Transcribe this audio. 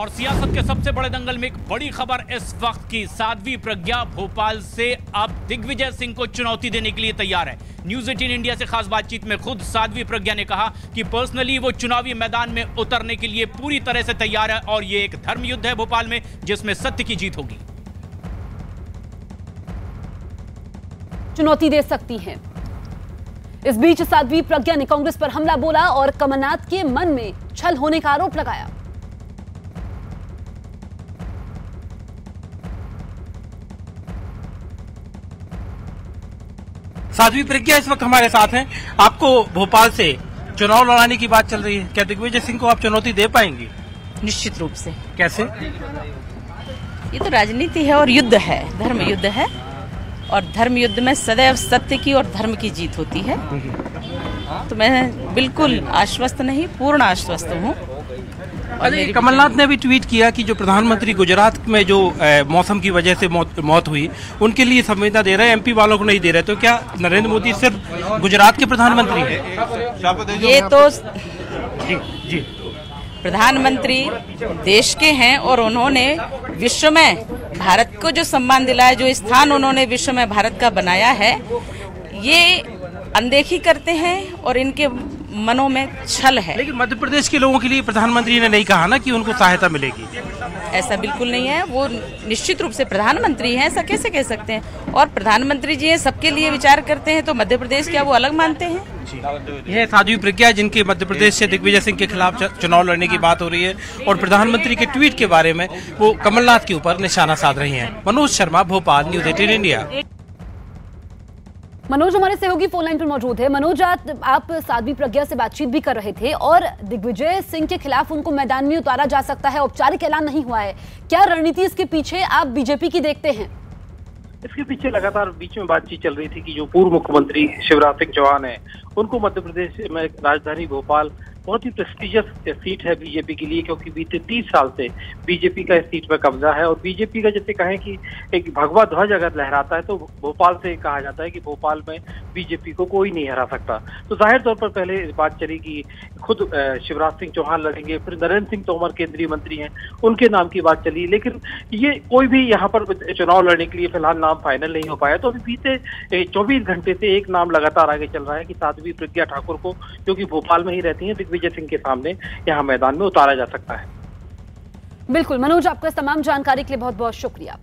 और सियासत के सबसे बड़े दंगल में एक बड़ी खबर इस वक्त की। साध्वी प्रज्ञा भोपाल से अब दिग्विजय सिंह को चुनौती देने के लिए तैयार है। न्यूज 18 इंडिया से खास बातचीत में खुद साध्वी प्रज्ञा ने कहा कि पर्सनली वो चुनावी मैदान में उतरने के लिए पूरी तरह से तैयार है और ये एक धर्म युद्ध है भोपाल में, जिसमें सत्य की जीत होगी। चुनौती दे सकती हैं। इस बीच साध्वी प्रज्ञा ने कांग्रेस पर हमला बोला और कमलनाथ के मन में छल होने का आरोप लगाया। साध्वी प्रज्ञा इस वक्त हमारे साथ हैं। आपको भोपाल से चुनाव लड़ाने की बात चल रही है, क्या दिग्विजय सिंह को आप चुनौती दे पाएंगी? निश्चित रूप से। कैसे? ये तो राजनीति है और युद्ध है, धर्म युद्ध है, और धर्म युद्ध में सदैव सत्य की और धर्म की जीत होती है। तो मैं बिल्कुल आश्वस्त नहीं, पूर्ण आश्वस्त हूँ। कमलनाथ ने भी ट्वीट किया कि जो प्रधानमंत्री गुजरात में जो मौसम की वजह से मौत हुई, उनके लिए संवेदना दे रहे हैं, एमपी वालों को नहीं दे रहे। तो क्या नरेंद्र मोदी सिर्फ गुजरात के प्रधानमंत्री हैं? ये तो जी प्रधानमंत्री देश के हैं और उन्होंने विश्व में भारत को जो सम्मान दिलाया, जो स्थान उन्होंने विश्व में भारत का बनाया है, ये अनदेखी करते हैं और इनके मनों में छल है। लेकिन मध्य प्रदेश के लोगों के लिए प्रधानमंत्री ने नहीं कहा ना कि उनको सहायता मिलेगी। ऐसा बिल्कुल नहीं है। वो निश्चित रूप से प्रधानमंत्री हैं, ऐसा कैसे कह सकते हैं? और प्रधानमंत्री जी सबके लिए विचार करते हैं, तो मध्य प्रदेश क्या वो अलग मानते हैं? यह साध्वी प्रज्ञा जिनके मध्य प्रदेश से दिग्विजय सिंह के खिलाफ चुनाव लड़ने की बात हो रही है और प्रधानमंत्री के ट्वीट के बारे में वो कमलनाथ के ऊपर निशाना साध रही हैं। Manoj Sharma, Bhopal, news 18 India. मनोज हमारे सहयोगी फोन लाइन पर मौजूद है। मनोज, आप साध्वी प्रज्ञा से बातचीत भी कर रहे थे और दिग्विजय सिंह के खिलाफ उनको मैदान में उतारा जा सकता है, औपचारिक ऐलान नहीं हुआ है। क्या रणनीति इसके पीछे आप बीजेपी की देखते हैं? इसके पीछे लगातार बीच में बातचीत चल रही थी कि जो पूर्व मुख्यमंत्री शिवराज सिंह चौहान है, उनको मध्य प्रदेश में राजधानी भोपाल बहुत ही प्रेस्टिजियस सीट है बीजेपी के लिए, क्योंकि बीते 30 साल से बीजेपी का इस सीट पर कब्जा है। और बीजेपी का जैसे कहें कि एक भगवा ध्वज अगर लहराता है तो भोपाल से कहा जाता है कि भोपाल में बीजेपी को कोई नहीं हरा सकता। तो जाहिर तौर पर पहले बात चली कि खुद शिवराज सिंह चौहान लड़ेंगे, फिर नरेंद्र सिंह तोमर केंद्रीय मंत्री हैं, उनके नाम की बात चली। लेकिन ये कोई भी यहाँ पर चुनाव लड़ने के लिए फिलहाल नाम फाइनल नहीं हो पाया। तो अभी बीते 24 घंटे से एक नाम लगातार आगे चल रहा है कि साध्वी प्रज्ञा ठाकुर को, जो कि भोपाल में ही रहती है, दिग्विजय सिंह के सामने यहाँ मैदान में उतारा जा सकता है। बिल्कुल मनोज, आपको इस तमाम जानकारी के लिए बहुत बहुत शुक्रिया।